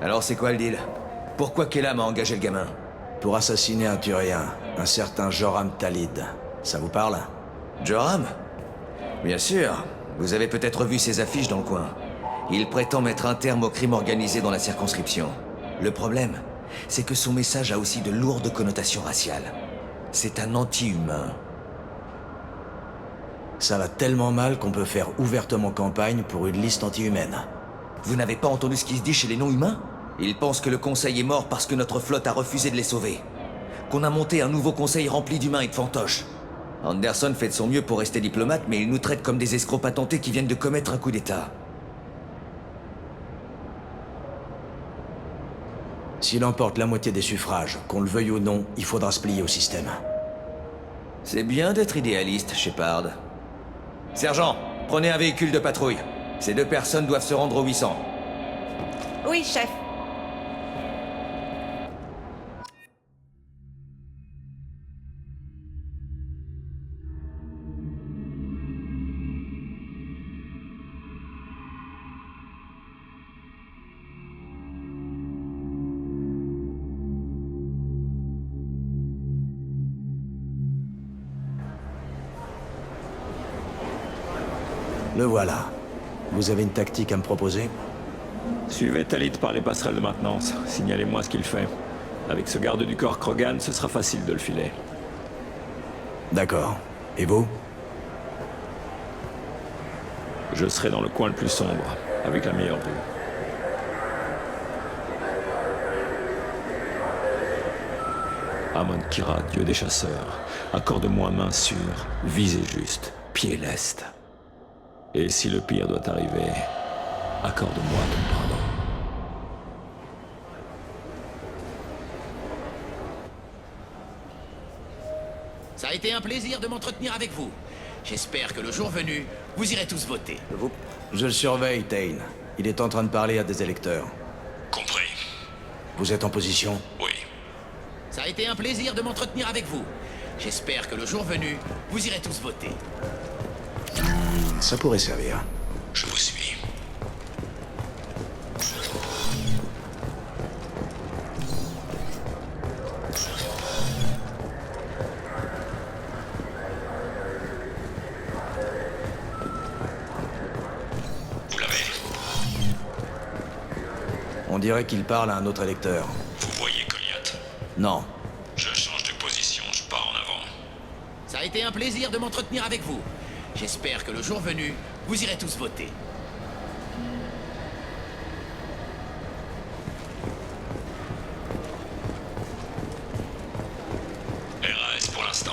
Alors c'est quoi le deal? Pourquoi Kellam a engagé le gamin? Pour assassiner un Turien, un certain Joram Talid. Ça vous parle? Joram? Bien sûr. Vous avez peut-être vu ses affiches dans le coin. Il prétend mettre un terme au crime organisé dans la circonscription. Le problème, c'est que son message a aussi de lourdes connotations raciales. C'est un anti-humain. Ça va tellement mal qu'on peut faire ouvertement campagne pour une liste anti-humaine. Vous n'avez pas entendu ce qui se dit chez les non-humains? Ils pensent que le conseil est mort parce que notre flotte a refusé de les sauver. Qu'on a monté un nouveau conseil rempli d'humains et de fantoches. Anderson fait de son mieux pour rester diplomate, mais il nous traite comme des escrocs patentés qui viennent de commettre un coup d'État. S'il emporte la moitié des suffrages, qu'on le veuille ou non, il faudra se plier au système. C'est bien d'être idéaliste, Shepard. Sergent, prenez un véhicule de patrouille. Ces 2 personnes doivent se rendre au 800. Oui, chef. Le voilà. Vous avez une tactique à me proposer? Suivez Talid par les passerelles de maintenance. Signalez-moi ce qu'il fait. Avec ce garde du corps Krogan, ce sera facile de le filer. D'accord. Et vous? Je serai dans le coin le plus sombre, avec la meilleure vue. Amon Kira, dieu des chasseurs, accorde-moi main sûre, visée juste, pied leste. Et si le pire doit arriver, accorde-moi ton pardon. Ça a été un plaisir de m'entretenir avec vous. J'espère que le jour venu, vous irez tous voter. Je le surveille, Tain. Il est en train de parler à des électeurs. Compris. Vous êtes en position? Oui. Ça a été un plaisir de m'entretenir avec vous. J'espère que le jour venu, vous irez tous voter. Ça pourrait servir. Je vous suis. Vous l'avez? On dirait qu'il parle à un autre électeur. Vous voyez Goliath? Non. Je change de position, je pars en avant. Ça a été un plaisir de m'entretenir avec vous. J'espère que le jour venu, vous irez tous voter. RAS pour l'instant.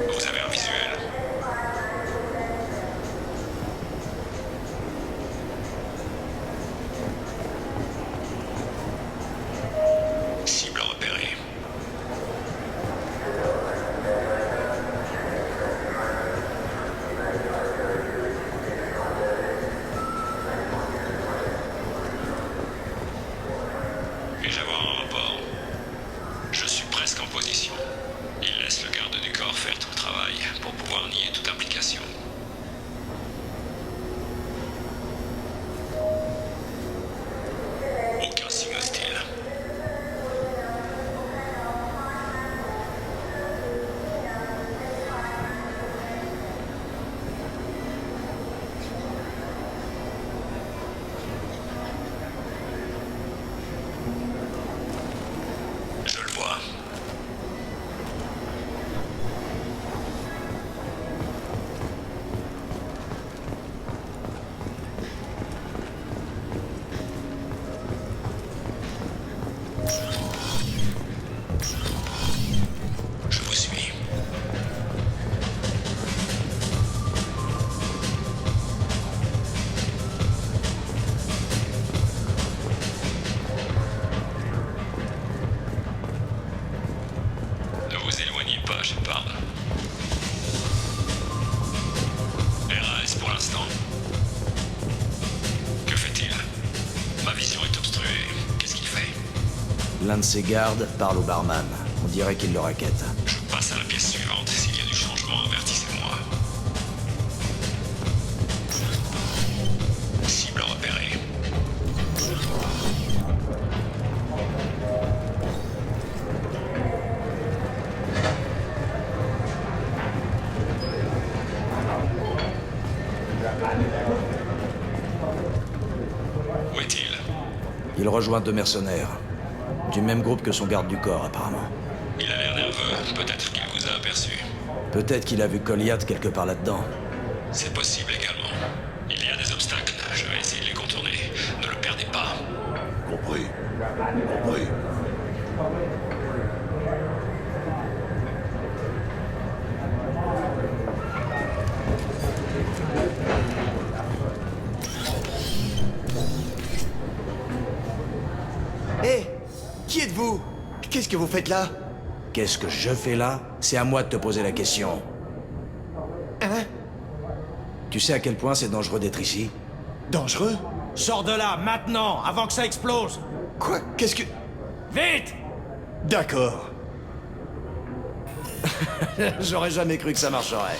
Vous avez un visuel. Cible repérée. Puis-je avoir un rapport? Je suis presque en position. Il laisse le garde du corps faire tout le travail pour pouvoir nier toute implication. Aucun signe hostile. Je le vois. Je vous suis. Ne vous éloignez pas, Shepard. RAS pour l'instant. Que fait-il? Ma vision est obstruée. Qu'est-ce qu'il fait? L'un de ses gardes parle au barman. On dirait qu'il le raquette. Je passe à la pièce suivante. S'il y a du changement, avertissez-moi. Cible repérée. Où est-il? Il rejoint deux mercenaires. Du même groupe que son garde du corps, apparemment. Il a l'air nerveux. Peut-être qu'il vous a aperçu. Peut-être qu'il a vu Goliath quelque part là-dedans. C'est possible également. Il y a des obstacles. Je vais essayer de les contourner. Ne le perdez pas. Compris. Compris. Hé, qui êtes-vous? Qu'est-ce que vous faites là? Qu'est-ce que je fais là? C'est à moi de te poser la question. Hein? Tu sais à quel point c'est dangereux d'être ici? Dangereux? Sors de là, maintenant, avant que ça explose! Quoi? Qu'est-ce que... Vite! D'accord. J'aurais jamais cru que ça marcherait.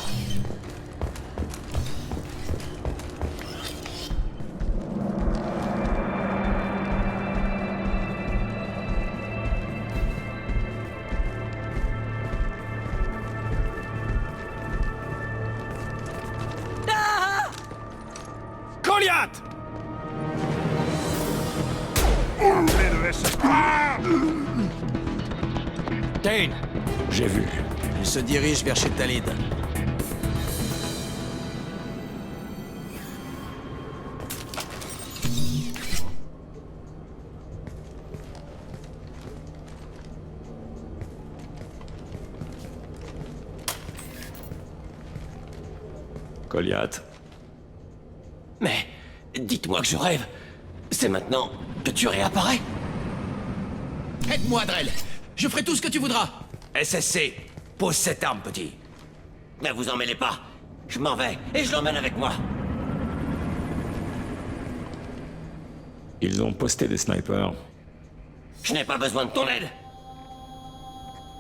Appelez le SSC. Dane! J'ai vu. Il se dirige vers chez Talid. Goliath. Mais dites-moi que je rêve. C'est maintenant que tu réapparais? Aide-moi, Drell. Je ferai tout ce que tu voudras. SSC, pose cette arme, petit. Ne vous en mêlez pas. Je m'en vais et je l'emmène avec moi. Ils ont posté des snipers. Je n'ai pas besoin de ton aide.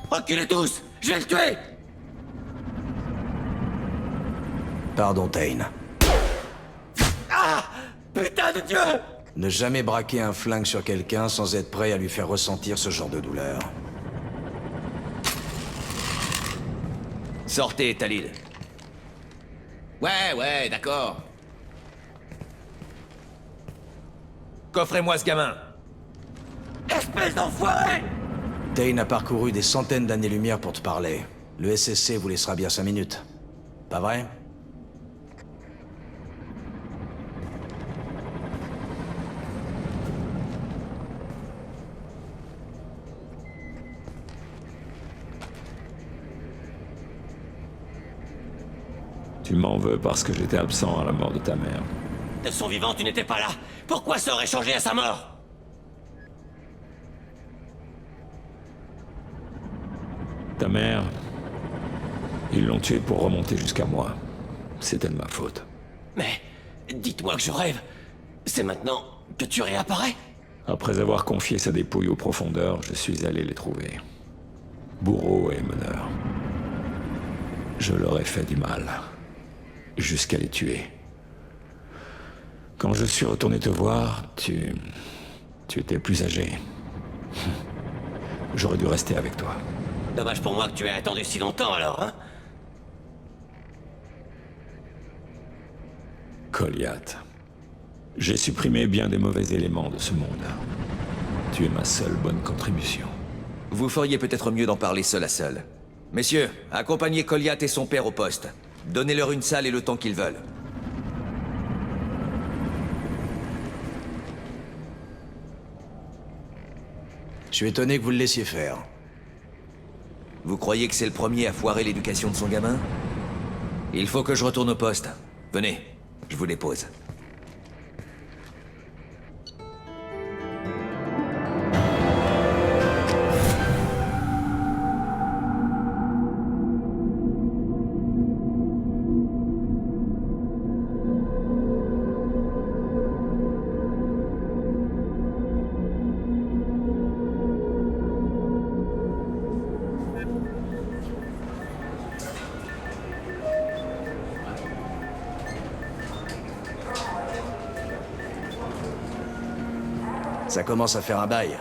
Reculez tous. Je vais le tuer. Pardon, Dane. Ah! Putain de Dieu! Ne jamais braquer un flingue sur quelqu'un sans être prêt à lui faire ressentir ce genre de douleur. Sortez, Talid. Ouais, d'accord. Coffrez-moi ce gamin. Espèce d'enfoiré! Dane a parcouru des centaines d'années-lumière pour te parler. Le SSC vous laissera bien 5 minutes. Pas vrai? Tu m'en veux parce que j'étais absent à la mort de ta mère. De son vivant, tu n'étais pas là. Pourquoi ça aurait changé à sa mort? Ta mère, ils l'ont tuée pour remonter jusqu'à moi. C'était de ma faute. Mais dites-moi que je rêve. C'est maintenant que tu réapparais? Après avoir confié sa dépouille aux profondeurs, je suis allé les trouver. Bourreaux et meneurs. Je leur ai fait du mal. Jusqu'à les tuer. Quand je suis retourné te voir, tu étais plus âgé. J'aurais dû rester avec toi. Dommage pour moi que tu aies attendu si longtemps alors, hein? Goliath. J'ai supprimé bien des mauvais éléments de ce monde. Tu es ma seule bonne contribution. Vous feriez peut-être mieux d'en parler seul à seul. Messieurs, accompagnez Goliath et son père au poste. Donnez-leur une salle et le temps qu'ils veulent. Je suis étonné que vous le laissiez faire. Vous croyez que c'est le premier à foirer l'éducation de son gamin? Il faut que je retourne au poste. Venez, je vous dépose. Ça commence à faire un bail.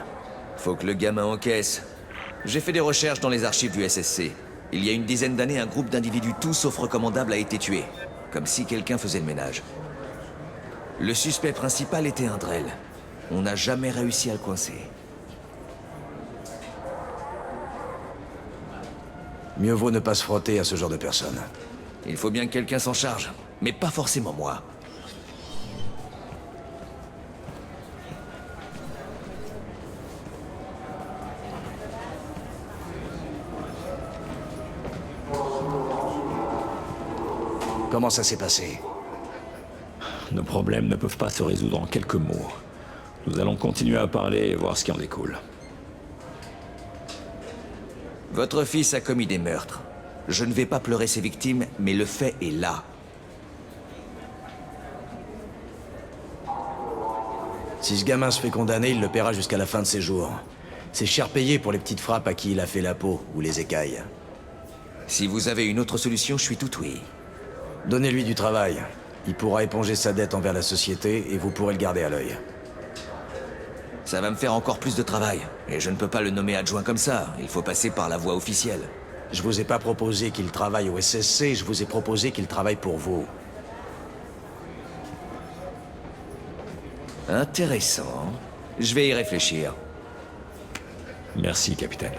Faut que le gamin encaisse. J'ai fait des recherches dans les archives du SSC. Il y a une dizaine d'années, un groupe d'individus tout sauf recommandables a été tué. Comme si quelqu'un faisait le ménage. Le suspect principal était un Drell. On n'a jamais réussi à le coincer. Mieux vaut ne pas se frotter à ce genre de personnes. Il faut bien que quelqu'un s'en charge, mais pas forcément moi. Comment ça s'est passé? Nos problèmes ne peuvent pas se résoudre en quelques mots. Nous allons continuer à parler et voir ce qui en découle. Votre fils a commis des meurtres. Je ne vais pas pleurer ses victimes, mais le fait est là. Si ce gamin se fait condamner, il le paiera jusqu'à la fin de ses jours. C'est cher payé pour les petites frappes à qui il a fait la peau, ou les écailles. Si vous avez une autre solution, je suis tout oui. Donnez-lui du travail. Il pourra éponger sa dette envers la société et vous pourrez le garder à l'œil. Ça va me faire encore plus de travail. Et je ne peux pas le nommer adjoint comme ça. Il faut passer par la voie officielle. Je vous ai pas proposé qu'il travaille au SSC, je vous ai proposé qu'il travaille pour vous. Intéressant. Je vais y réfléchir. Merci, capitaine.